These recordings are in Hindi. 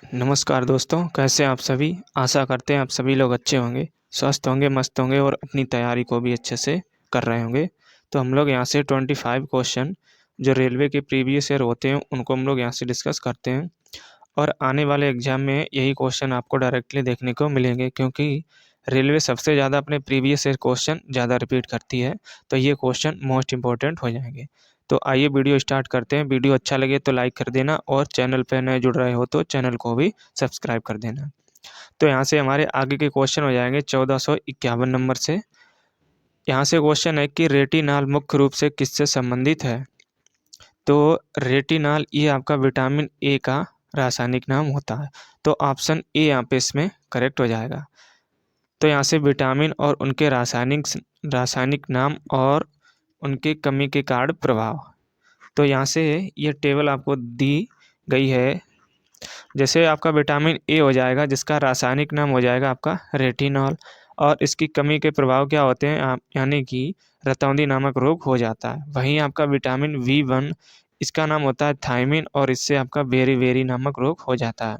नमस्कार दोस्तों, कैसे हैं आप सभी? आशा करते हैं आप सभी लोग अच्छे होंगे, स्वस्थ होंगे, मस्त होंगे और अपनी तैयारी को भी अच्छे से कर रहे होंगे। तो हम लोग यहाँ से 25 क्वेश्चन जो रेलवे के प्रीवियस ईयर होते हैं, उनको हम लोग यहाँ से डिस्कस करते हैं और आने वाले एग्ज़ाम में यही क्वेश्चन आपको डायरेक्टली देखने को मिलेंगे क्योंकि रेलवे सबसे ज़्यादा अपने प्रीवियस ईयर क्वेश्चन ज़्यादा रिपीट करती है, तो ये क्वेश्चन मोस्ट इम्पोर्टेंट हो जाएँगे। तो आइए वीडियो स्टार्ट करते हैं। वीडियो अच्छा लगे तो लाइक कर देना और चैनल पे नए जुड़ रहे हो तो चैनल को भी सब्सक्राइब कर देना। तो यहाँ से हमारे आगे के क्वेश्चन हो जाएँगे 1451 नंबर से। यहाँ से क्वेश्चन है कि रेटिनॉल मुख्य रूप से किससे संबंधित है? तो रेटिनॉल ये आपका विटामिन ए का रासायनिक नाम होता है। तो ऑप्शन ए यहाँ पे इसमें करेक्ट हो जाएगा। तो यहाँ से विटामिन और उनके रासायनिक नाम और उनके कमी के कारण प्रभाव। तो यहाँ से ये टेबल आपको दी गई है। जैसे आपका विटामिन ए हो जाएगा जिसका रासायनिक नाम हो जाएगा आपका रेटिनॉल और इसकी कमी के प्रभाव क्या होते हैं आप यानी कि रतौंधी नामक रोग हो जाता है। वहीं आपका विटामिन बी1 इसका नाम होता है थायमिन और इससे आपका बेरी-बेरी नामक रोग हो जाता है।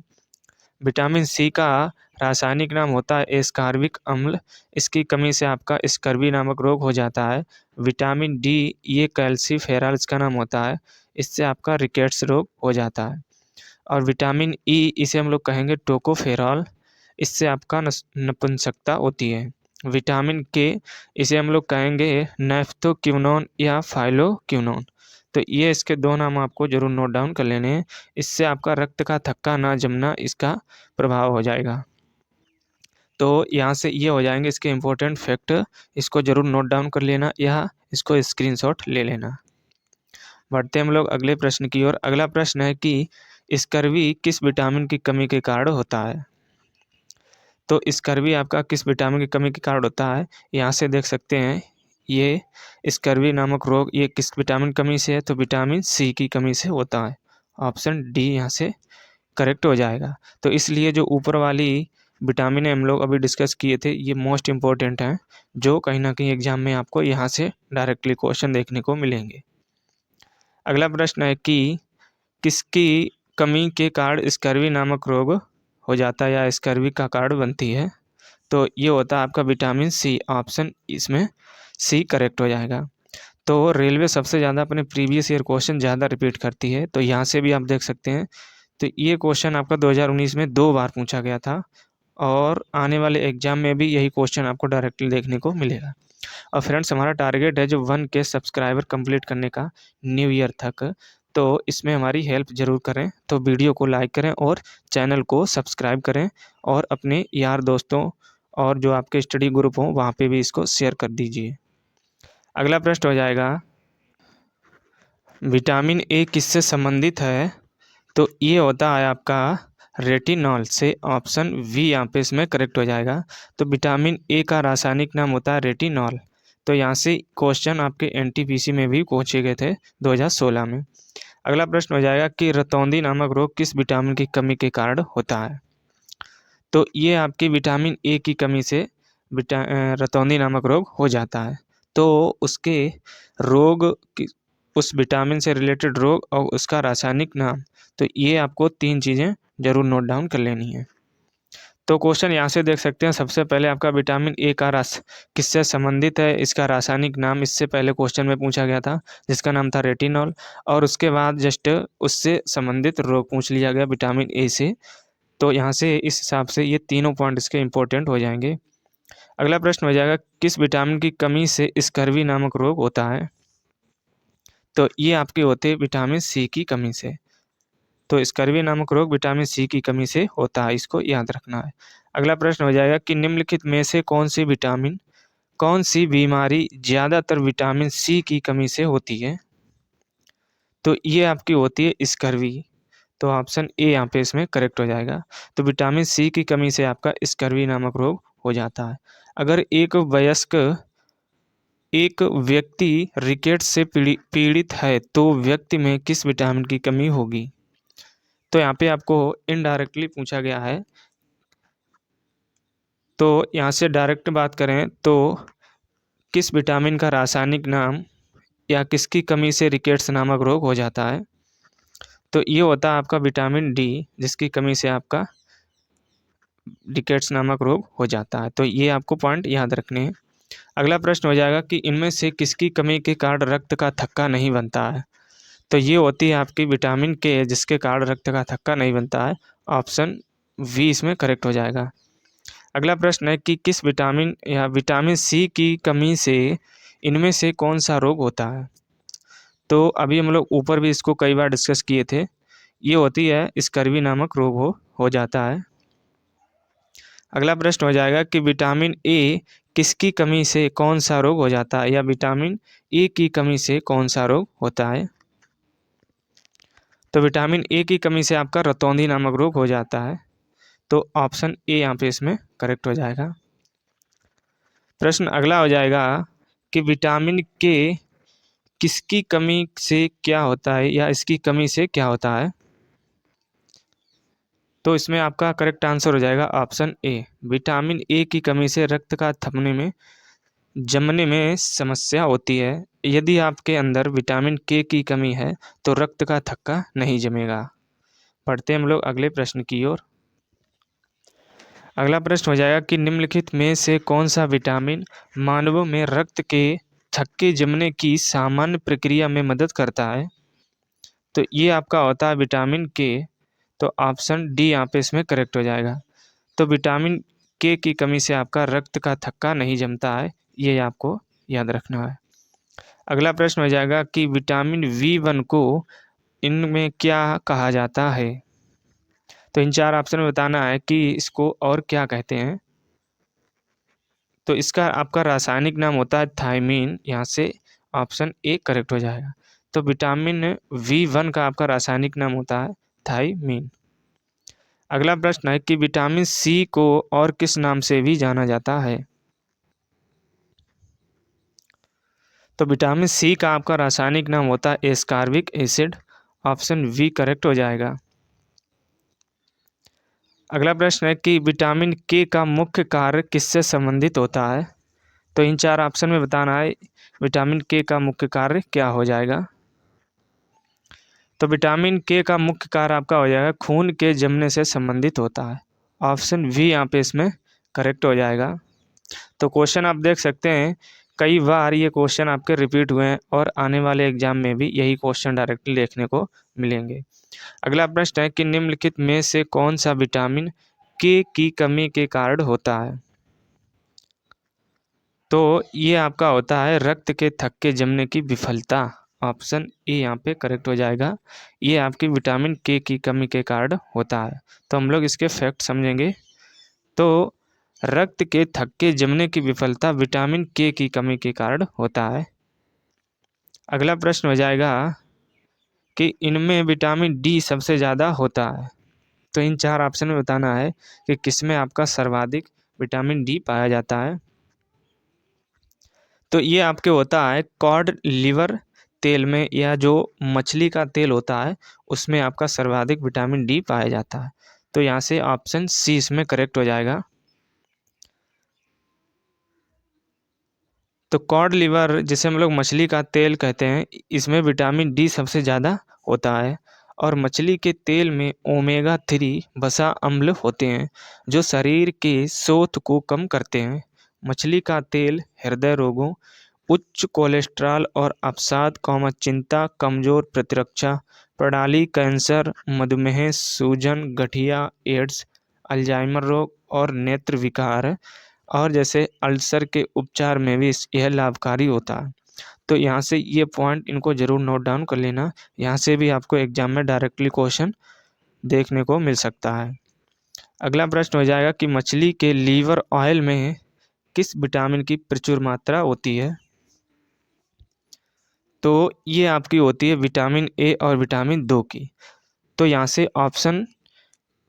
विटामिन सी का रासायनिक नाम होता है एस्कॉर्बिक अम्ल, इसकी कमी से आपका स्कर्वी नामक रोग हो जाता है। विटामिन डी ये कैल्सीफेरॉल इसका नाम होता है, इससे आपका रिकेट्स रोग हो जाता है। और विटामिन ई इसे हम लोग कहेंगे टोकोफेरॉल, इससे आपका नपुंसकता होती है। विटामिन के इसे हम लोग कहेंगे नैप्थोक्विनोन या फाइलोक्विनोन। तो ये इसके 2 नाम आपको ज़रूर नोट डाउन कर लेने हैं। इससे आपका रक्त का थक्का ना जमना इसका प्रभाव हो जाएगा। तो यहाँ से ये हो जाएँगे इसके इम्पोर्टेंट फैक्ट, इसको ज़रूर नोट डाउन कर लेना या इसको स्क्रीनशॉट ले लेना। बढ़ते हम लोग अगले प्रश्न की ओर। अगला प्रश्न है कि स्कर्वी किस विटामिन की कमी के कारण होता है? तो स्कर्वी आपका किस विटामिन की कमी के कारण होता है? यहाँ से देख सकते हैं ये स्कर्वी नामक रोग ये किस विटामिन कमी से है? तो विटामिन सी की कमी से होता है। ऑप्शन डी यहाँ से करेक्ट हो जाएगा। तो इसलिए जो ऊपर वाली विटामिन हम लोग अभी डिस्कस किए थे ये मोस्ट इम्पोर्टेंट हैं, जो कहीं न कहीं एग्ज़ाम में आपको यहाँ से डायरेक्टली क्वेश्चन देखने को मिलेंगे। अगला प्रश्न है कि किसकी कमी के कारण स्कर्वी नामक रोग हो जाता है या स्कर्वी का कारण बनती है? तो ये होता है आपका विटामिन सी, ऑप्शन इसमें सी करेक्ट हो जाएगा। तो रेलवे सबसे ज़्यादा अपने प्रीवियस ईयर क्वेश्चन ज़्यादा रिपीट करती है, तो यहाँ से भी आप देख सकते हैं। तो ये क्वेश्चन आपका 2019 में 2 बार पूछा गया था और आने वाले एग्ज़ाम में भी यही क्वेश्चन आपको डायरेक्टली देखने को मिलेगा। और फ्रेंड्स हमारा टारगेट है जो 1K सब्सक्राइबर कंप्लीट करने का न्यू ईयर तक, तो इसमें हमारी हेल्प ज़रूर करें। तो वीडियो को लाइक करें और चैनल को सब्सक्राइब करें और अपने यार दोस्तों और जो आपके स्टडी ग्रुप हों वहाँ पे भी इसको शेयर कर दीजिए। अगला प्रश्न हो जाएगा, विटामिन ए किससे संबंधित है? तो ये होता है आपका रेटिनॉल से, ऑप्शन वी यहाँ पे इसमें करेक्ट हो जाएगा। तो विटामिन ए का रासायनिक नाम होता है रेटिनॉल। तो यहाँ से क्वेश्चन आपके एनटीपीसी में भी पूछे गए थे 2016 में। अगला प्रश्न हो जाएगा कि रतौंधी नामक रोग किस विटामिन की कमी के कारण होता है? तो ये आपकी विटामिन ए की कमी से रतौंधी नामक रोग हो जाता है। तो उसके रोग की उस विटामिन से रिलेटेड रोग और उसका रासायनिक नाम, तो ये आपको 3 चीज़ें ज़रूर नोट डाउन कर लेनी है। तो क्वेश्चन यहाँ से देख सकते हैं, सबसे पहले आपका विटामिन ए का किससे संबंधित है, इसका रासायनिक नाम इससे पहले क्वेश्चन में पूछा गया था, जिसका नाम था रेटिनॉल और उसके बाद जस्ट उससे संबंधित रोग पूछ लिया गया विटामिन ए से। तो यहाँ से इस हिसाब से ये तीनों पॉइंट इसके इम्पोर्टेंट हो जाएँगे। अगला प्रश्न हो जाएगा, किस विटामिन की कमी से स्कर्वी नामक रोग होता है? तो ये आपके होते हैं विटामिन सी की कमी से। तो स्कर्वी नामक रोग विटामिन सी की कमी से होता है, इसको याद रखना है। अगला प्रश्न हो जाएगा कि निम्नलिखित में से कौन सी बीमारी ज़्यादातर विटामिन सी की कमी से होती है? तो ये आपकी होती है स्कर्वी। तो ऑप्शन ए यहाँ पे इसमें करेक्ट हो जाएगा। तो विटामिन सी की कमी से आपका स्कर्वी नामक रोग हो जाता है। अगर एक व्यक्ति रिकेट्स से पीड़ित है तो व्यक्ति में किस विटामिन की कमी होगी? तो यहाँ पे आपको इनडायरेक्टली पूछा गया है। तो यहाँ से डायरेक्ट बात करें तो किस विटामिन का रासायनिक नाम या किसकी कमी से रिकेट्स नामक रोग हो जाता है? तो ये होता है आपका विटामिन डी, जिसकी कमी से आपका रिकेट्स नामक रोग हो जाता है। तो ये आपको पॉइंट याद रखने हैं। अगला प्रश्न हो जाएगा कि इनमें से किसकी कमी के कारण रक्त का थक्का नहीं बनता है। तो ये होती है आपकी विटामिन के, जिसके कारण रक्त का थक्का नहीं बनता है। ऑप्शन वी इसमें करेक्ट हो जाएगा। अगला प्रश्न है कि किस विटामिन या विटामिन सी की कमी से इनमें से कौन सा रोग होता है। तो अभी हम लोग ऊपर भी इसको कई बार डिस्कस किए थे। ये होती है स्कर्वी नामक रोग हो जाता है। अगला प्रश्न हो जाएगा कि विटामिन ए किसकी कमी से कौन सा रोग हो जाता है, या विटामिन ए की कमी से कौन सा रोग होता है। तो विटामिन ए की कमी से आपका रतौंधी नामक रोग हो जाता है। तो ऑप्शन ए यहाँ पे इसमें करेक्ट हो जाएगा। प्रश्न अगला हो जाएगा कि विटामिन के किसकी कमी से क्या होता है, या इसकी कमी से क्या होता है। तो इसमें आपका करेक्ट आंसर हो जाएगा ऑप्शन ए। विटामिन ए की कमी से रक्त का जमने में समस्या होती है। यदि आपके अंदर विटामिन के की कमी है तो रक्त का थक्का नहीं जमेगा। पढ़ते हैं हम लोग अगले प्रश्न की ओर। अगला प्रश्न हो जाएगा कि निम्नलिखित में से कौन सा विटामिन मानवों में रक्त के थक्के जमने की सामान्य प्रक्रिया में मदद करता है। तो ये आपका होता है विटामिन के। तो ऑप्शन डी यहाँ पे इसमें करेक्ट हो जाएगा। तो विटामिन के की कमी से आपका रक्त का थक्का नहीं जमता है, ये आपको याद रखना है। अगला प्रश्न हो जाएगा कि विटामिन V1 को इनमें क्या कहा जाता है। तो इन चार ऑप्शन में बताना है कि इसको और क्या कहते हैं। तो इसका आपका रासायनिक नाम होता है थायमीन। यहाँ से ऑप्शन ए करेक्ट हो जाएगा। तो विटामिन V1 का आपका रासायनिक नाम होता है थायमीन। अगला प्रश्न है कि विटामिन सी को और किस नाम से भी जाना जाता है। तो विटामिन सी का आपका रासायनिक नाम होता है ascorbic acid. Option V correct हो जाएगा। अगला प्रश्न है कि विटामिन के का मुख्य कार्य किससे संबंधित होता है। तो इन चार ऑप्शन में बताना है विटामिन के का मुख्य कार्य क्या हो जाएगा। तो विटामिन के का मुख्य कार्य आपका हो जाएगा खून के जमने से संबंधित होता है। ऑप्शन वी यहाँ पे इसमें करेक्ट हो जाएगा। तो क्वेश्चन आप देख सकते हैं कई बार ये क्वेश्चन आपके रिपीट हुए हैं और आने वाले एग्जाम में भी यही क्वेश्चन डायरेक्टली देखने को मिलेंगे। अगला प्रश्न है कि निम्नलिखित में से कौन सा विटामिन के की कमी के कारण होता है। तो ये आपका होता है रक्त के थक्के जमने की विफलता। ऑप्शन ए यहाँ पे करेक्ट हो जाएगा। ये आपकी विटामिन के की कमी के कारण होता है। तो हम लोग इसके फैक्ट समझेंगे। तो रक्त के थक्के जमने की विफलता विटामिन के की कमी के कारण होता है। अगला प्रश्न हो जाएगा कि इनमें विटामिन डी सबसे ज़्यादा होता है। तो इन चार ऑप्शन में बताना है कि किसमें आपका सर्वाधिक विटामिन डी पाया जाता है। तो ये आपके होता है कॉड लिवर तेल में, या जो मछली का तेल होता है उसमें आपका सर्वाधिक विटामिन डी पाया जाता है। तो यहाँ से ऑप्शन सी इसमें करेक्ट हो जाएगा। तो कॉड लिवर, जिसे हम लोग मछली का तेल कहते हैं, इसमें विटामिन डी सबसे ज़्यादा होता है। और मछली के तेल में ओमेगा 3 वसा अम्ल होते हैं जो शरीर के शोथ को कम करते हैं। मछली का तेल हृदय रोगों, उच्च कोलेस्ट्रॉल और अवसाद, चिंता, कमजोर प्रतिरक्षा प्रणाली, कैंसर, मधुमेह, सूजन, गठिया, एड्स, अल्जाइमर रोग और नेत्र विकार और जैसे अल्सर के उपचार में भी यह लाभकारी होता है। तो यहाँ से ये पॉइंट इनको जरूर नोट डाउन कर लेना। यहाँ से भी आपको एग्जाम में डायरेक्टली क्वेश्चन देखने को मिल सकता है। अगला प्रश्न हो जाएगा कि मछली के लीवर ऑयल में किस विटामिन की प्रचुर मात्रा होती है। तो ये आपकी होती है विटामिन ए और विटामिन 2 की। तो यहाँ से ऑप्शन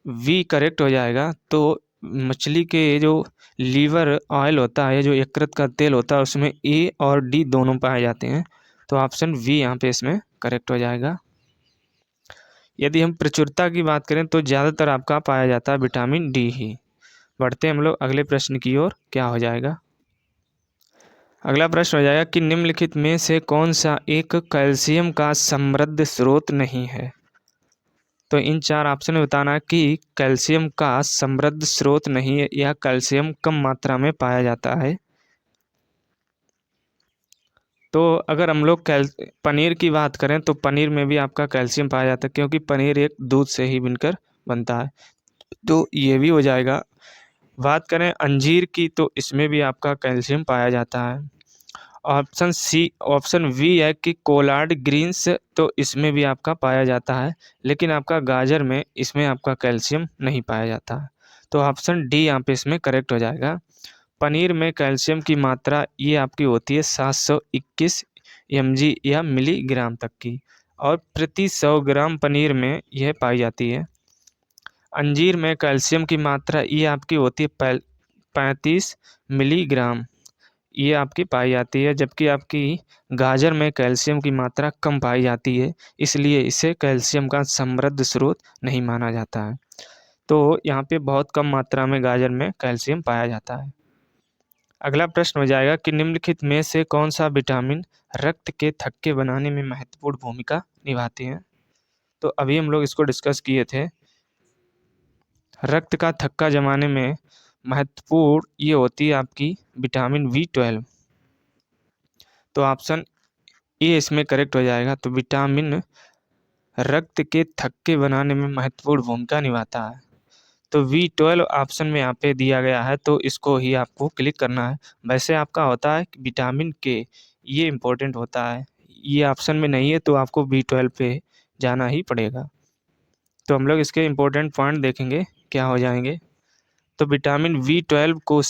वी करेक्ट हो जाएगा। तो मछली के जो लीवर ऑयल होता है, जो यकृत का तेल होता है, उसमें ए और डी दोनों पाए जाते हैं। तो ऑप्शन वी यहाँ पे इसमें करेक्ट हो जाएगा। यदि हम प्रचुरता की बात करें तो ज़्यादातर आपका पाया जाता है विटामिन डी ही। बढ़ते हैं हम लोग अगले प्रश्न की ओर। क्या हो जाएगा। अगला प्रश्न हो जाएगा कि निम्नलिखित में से कौन सा एक कैल्शियम का समृद्ध स्रोत नहीं है। तो इन 4 ऑप्शन में बताना है कि कैल्शियम का समृद्ध स्रोत नहीं है या कैल्शियम कम मात्रा में पाया जाता है। तो अगर हम लोग पनीर की बात करें तो पनीर में भी आपका कैल्शियम पाया जाता है, क्योंकि पनीर एक दूध से ही बनकर बनता है, तो ये भी हो जाएगा। बात करें अंजीर की तो इसमें भी आपका कैल्शियम पाया जाता है। ऑप्शन वी है कि कोलार्ड ग्रीन्स, तो इसमें भी आपका पाया जाता है, लेकिन आपका गाजर में इसमें आपका कैल्शियम नहीं पाया जाता है। तो ऑप्शन डी यहाँ पे इसमें करेक्ट हो जाएगा। पनीर में कैल्शियम की मात्रा ये आपकी होती है 721 mg या मिलीग्राम तक की, और प्रति 100 ग्राम पनीर में यह पाई जाती है। अंजीर में कैल्शियम की मात्रा ये आपकी होती है 35 मिलीग्राम, ये आपकी पाई जाती है, जबकि आपकी गाजर में कैल्शियम की मात्रा कम पाई जाती है, इसलिए इसे कैल्शियम का समृद्ध स्रोत नहीं माना जाता है। तो यहाँ पे बहुत कम मात्रा में गाजर में कैल्शियम पाया जाता है। अगला प्रश्न हो जाएगा कि निम्नलिखित में से कौन सा विटामिन रक्त के थक्के बनाने में महत्वपूर्ण भूमिका निभाते हैं। तो अभी हम लोग इसको डिस्कस किए थे। रक्त का थक्का जमाने में महत्वपूर्ण ये होती है आपकी विटामिन B12। तो ऑप्शन ए इसमें करेक्ट हो जाएगा। तो विटामिन रक्त के थक्के बनाने में महत्वपूर्ण भूमिका निभाता है। तो B12 ऑप्शन में यहाँ पे दिया गया है, तो इसको ही आपको क्लिक करना है। वैसे आपका होता है विटामिन के, ये इम्पोर्टेंट होता है, ये ऑप्शन में नहीं है, तो आपको B12 पे जाना ही पड़ेगा। तो हम लोग इसके इम्पोर्टेंट पॉइंट देखेंगे क्या हो जाएंगे। तो विटामिन B12 को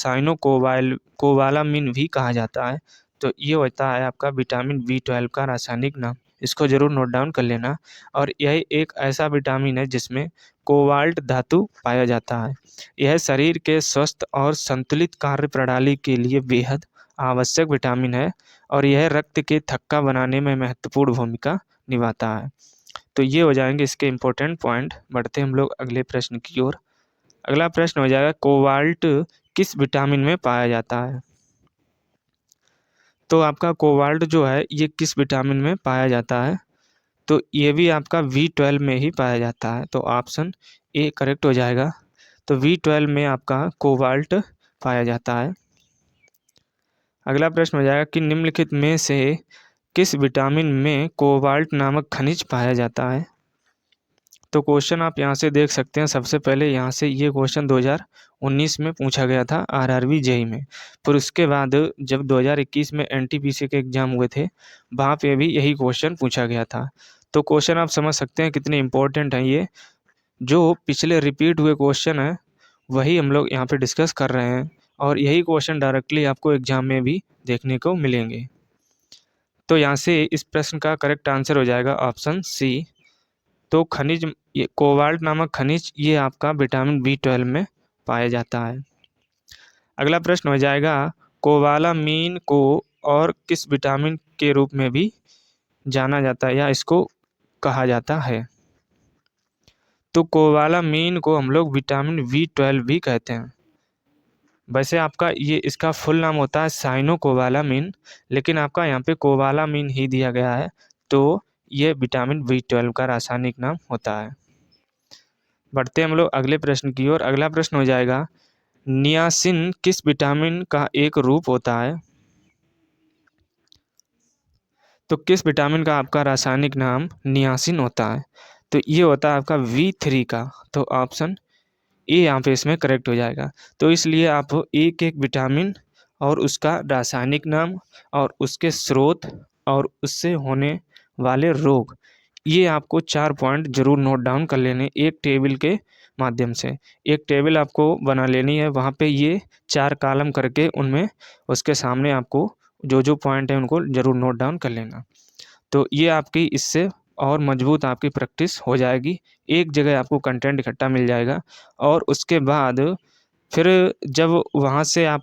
कोबालामिन भी कहा जाता है। तो ये होता है आपका विटामिन B12 का रासायनिक नाम, इसको जरूर नोट डाउन कर लेना। और यह एक ऐसा विटामिन है जिसमें कोबाल्ट धातु पाया जाता है। यह शरीर के स्वस्थ और संतुलित कार्य प्रणाली के लिए बेहद आवश्यक विटामिन है, और यह रक्त के थक्का बनाने में महत्वपूर्ण भूमिका निभाता है। तो ये हो जाएंगे इसके इम्पोर्टेंट पॉइंट। बढ़ते हम लोग अगले प्रश्न की ओर। अगला प्रश्न हो जाएगा कोबाल्ट किस विटामिन में पाया जाता है। तो आपका कोबाल्ट जो है ये किस विटामिन में पाया जाता है। तो ये भी आपका B12 में ही पाया जाता है। तो ऑप्शन ए करेक्ट हो जाएगा। तो B12 में आपका कोबाल्ट पाया जाता है। अगला प्रश्न हो जाएगा कि निम्नलिखित में से किस विटामिन में कोबाल्ट नामक खनिज पाया जाता है। तो क्वेश्चन आप यहाँ से देख सकते हैं। सबसे पहले यहाँ से ये क्वेश्चन 2019 में पूछा गया था RRB जेई में। फिर उसके बाद जब 2021 में NTPC के एग्जाम हुए थे, वहाँ पे भी यही क्वेश्चन पूछा गया था। तो क्वेश्चन आप समझ सकते हैं कितने इम्पोर्टेंट हैं ये। जो पिछले रिपीट हुए क्वेश्चन हैं वही हम लोग यहाँ पे डिस्कस कर रहे हैं, और यही क्वेश्चन डायरेक्टली आपको एग्जाम में भी देखने को मिलेंगे। तो यहाँ से इस प्रश्न का करेक्ट आंसर हो जाएगा ऑप्शन सी। तो खनिज ये कोबाल्ट नामक खनिज ये आपका विटामिन B12 में पाया जाता है। अगला प्रश्न हो जाएगा कोबालामीन को और किस विटामिन के रूप में भी जाना जाता है या इसको कहा जाता है। तो कोबालामीन को हम लोग विटामिन B12 भी कहते हैं। वैसे आपका ये इसका फुल नाम होता है साइनोकोबालामिन, लेकिन आपका यहाँ पे कोबालामिन ही दिया गया है, तो ये विटामिन B12 का रासायनिक नाम होता है। बढ़ते हम लोग अगले प्रश्न की ओर। अगला प्रश्न हो जाएगा नियासिन किस विटामिन का एक रूप होता है। तो किस विटामिन का आपका रासायनिक नाम नियासिन होता है। तो ये होता है आपका B3 का। तो ऑप्शन ए यहाँ पे इसमें करेक्ट हो जाएगा। तो इसलिए आप एक एक विटामिन और उसका रासायनिक नाम और उसके स्रोत और उससे होने वाले रोग, ये आपको 4 पॉइंट जरूर नोट डाउन कर लेने एक टेबल के माध्यम से। एक टेबल आपको बना लेनी है, वहाँ पे ये 4 कॉलम करके उनमें उसके सामने आपको जो जो पॉइंट है उनको जरूर नोट डाउन कर लेना। तो ये आपकी इससे और मजबूत आपकी प्रैक्टिस हो जाएगी। एक जगह आपको कंटेंट इकट्ठा मिल जाएगा, और उसके बाद फिर जब वहाँ से आप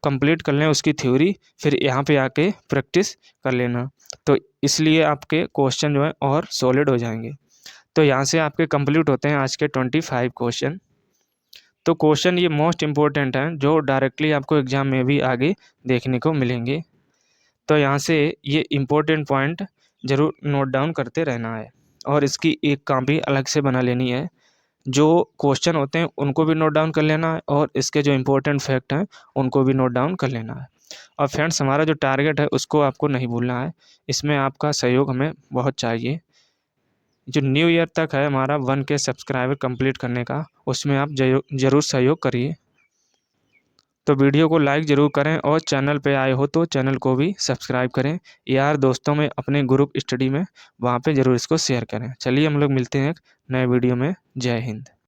कंप्लीट कर लें उसकी थ्योरी, फिर यहाँ पे आके प्रैक्टिस कर लेना। तो इसलिए आपके क्वेश्चन जो है और सॉलिड हो जाएंगे। तो यहाँ से आपके कंप्लीट होते हैं आज के 25 क्वेश्चन। तो क्वेश्चन ये मोस्ट इम्पोर्टेंट हैं जो डायरेक्टली आपको एग्जाम में भी आगे देखने को मिलेंगे। तो यहाँ से ये इम्पोर्टेंट पॉइंट ज़रूर नोट डाउन करते रहना है। और इसकी एक कॉपी अलग से बना लेनी है। जो क्वेश्चन होते हैं उनको भी नोट डाउन कर लेना है और इसके जो इम्पोर्टेंट फैक्ट हैं उनको भी नोट डाउन कर लेना है। और फ्रेंड्स, हमारा जो टारगेट है उसको आपको नहीं भूलना है। इसमें आपका सहयोग हमें बहुत चाहिए। जो न्यू ईयर तक है हमारा 1K सब्सक्राइबर कंप्लीट करने का, उसमें आप ज़रूर सहयोग करिए। तो वीडियो को लाइक ज़रूर करें और चैनल पे आए हो तो चैनल को भी सब्सक्राइब करें। यार दोस्तों में, अपने ग्रुप स्टडी में, वहाँ पे ज़रूर इसको शेयर करें। चलिए हम लोग मिलते हैं एक नए वीडियो में। जय हिंद।